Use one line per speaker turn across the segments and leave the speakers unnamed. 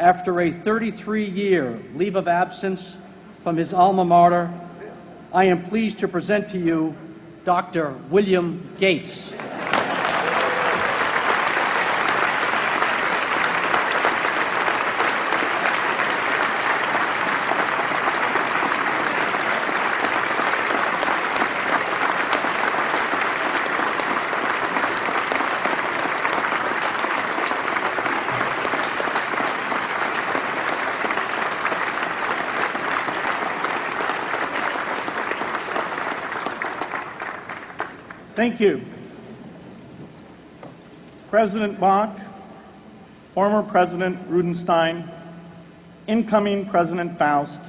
After a 33-year leave of absence from his alma mater, I am pleased to present to you Dr. William Gates.
Thank you. President Bach, former President Rudenstein, incoming President Faust,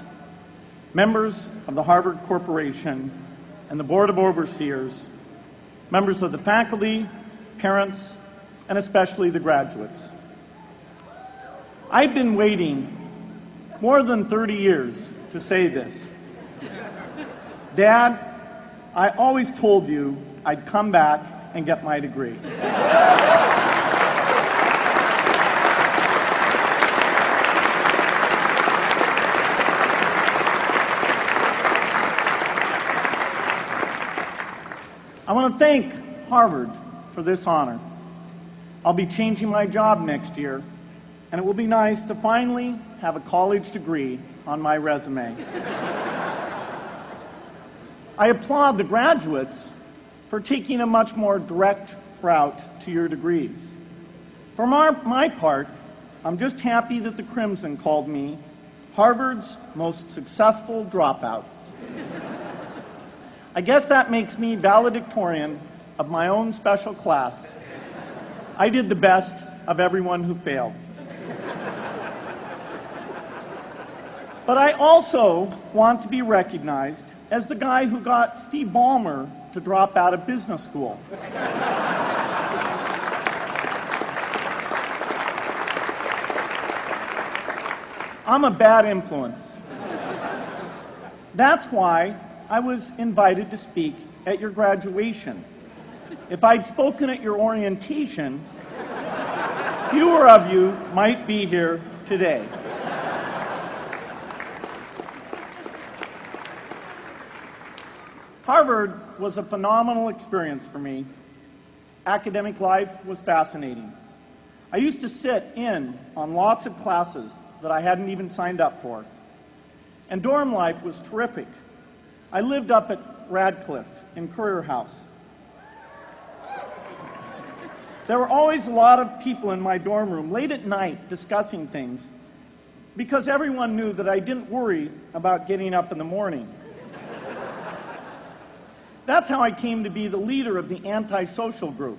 members of the Harvard Corporation and the Board of Overseers, members of the faculty, parents, and especially the graduates. I've been waiting more than 30 years to say this. Dad, I always told you I'd come back and get my degree. I want to thank Harvard for this honor. I'll be changing my job next year, and it will be nice to finally have a college degree on my resume. I applaud the graduates for taking a much more direct route to your degrees. For my part, I'm just happy that the Crimson called me Harvard's most successful dropout. I guess that makes me valedictorian of my own special class. I did the best of everyone who failed. But I also want to be recognized as the guy who got Steve Ballmer to drop out of business school. I'm a bad influence. That's why I was invited to speak at your graduation. If I'd spoken at your orientation, fewer of you might be here today. Harvard was a phenomenal experience for me. Academic life was fascinating. I used to sit in on lots of classes that I hadn't even signed up for. And dorm life was terrific. I lived up at Radcliffe in Currier House. There were always a lot of people in my dorm room late at night discussing things because everyone knew that I didn't worry about getting up in the morning. That's how I came to be the leader of the antisocial group.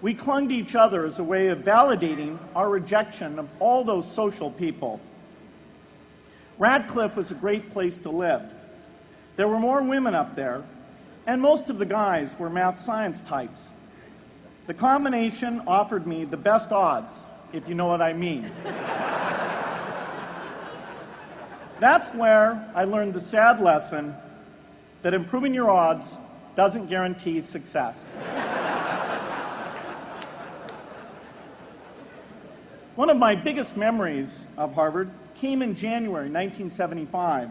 We clung to each other as a way of validating our rejection of all those social people. Radcliffe was a great place to live. There were more women up there, and most of the guys were math science types. The combination offered me the best odds, if you know what I mean. That's where I learned the sad lesson that improving your odds doesn't guarantee success. One of my biggest memories of Harvard came in January 1975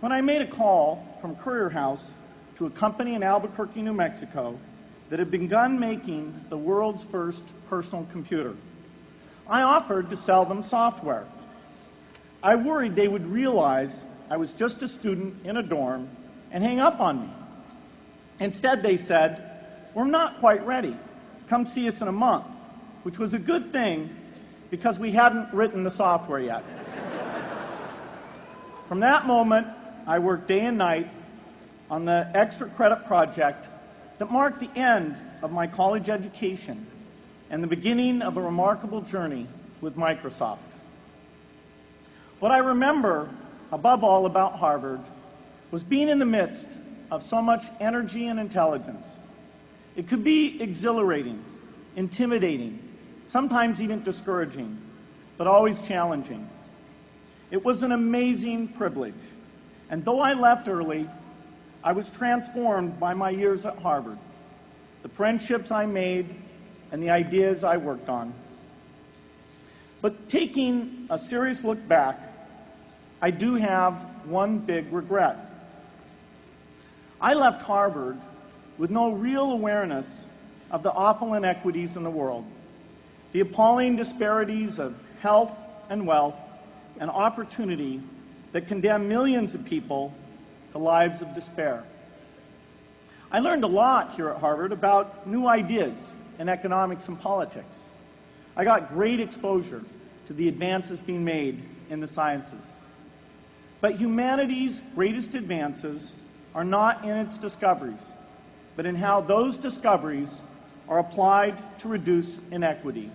when I made a call from Currier House to a company in Albuquerque, New Mexico that had begun making the world's first personal computer. I offered to sell them software. I worried they would realize I was just a student in a dorm and hang up on me. Instead, they said, "We're not quite ready. Come see us in a month," which was a good thing because we hadn't written the software yet. From that moment, I worked day and night on the extra credit project that marked the end of my college education and the beginning of a remarkable journey with Microsoft. What I remember above all about Harvard was being in the midst of so much energy and intelligence. It could be exhilarating, intimidating, sometimes even discouraging, but always challenging. It was an amazing privilege, and though I left early, I was transformed by my years at Harvard, the friendships I made, and the ideas I worked on. But taking a serious look back, I do have one big regret. I left Harvard with no real awareness of the awful inequities in the world, the appalling disparities of health and wealth and opportunity that condemn millions of people to lives of despair. I learned a lot here at Harvard about new ideas in economics and politics. I got great exposure to the advances being made in the sciences. But humanity's greatest advances are not in its discoveries, but in how those discoveries are applied to reduce inequity.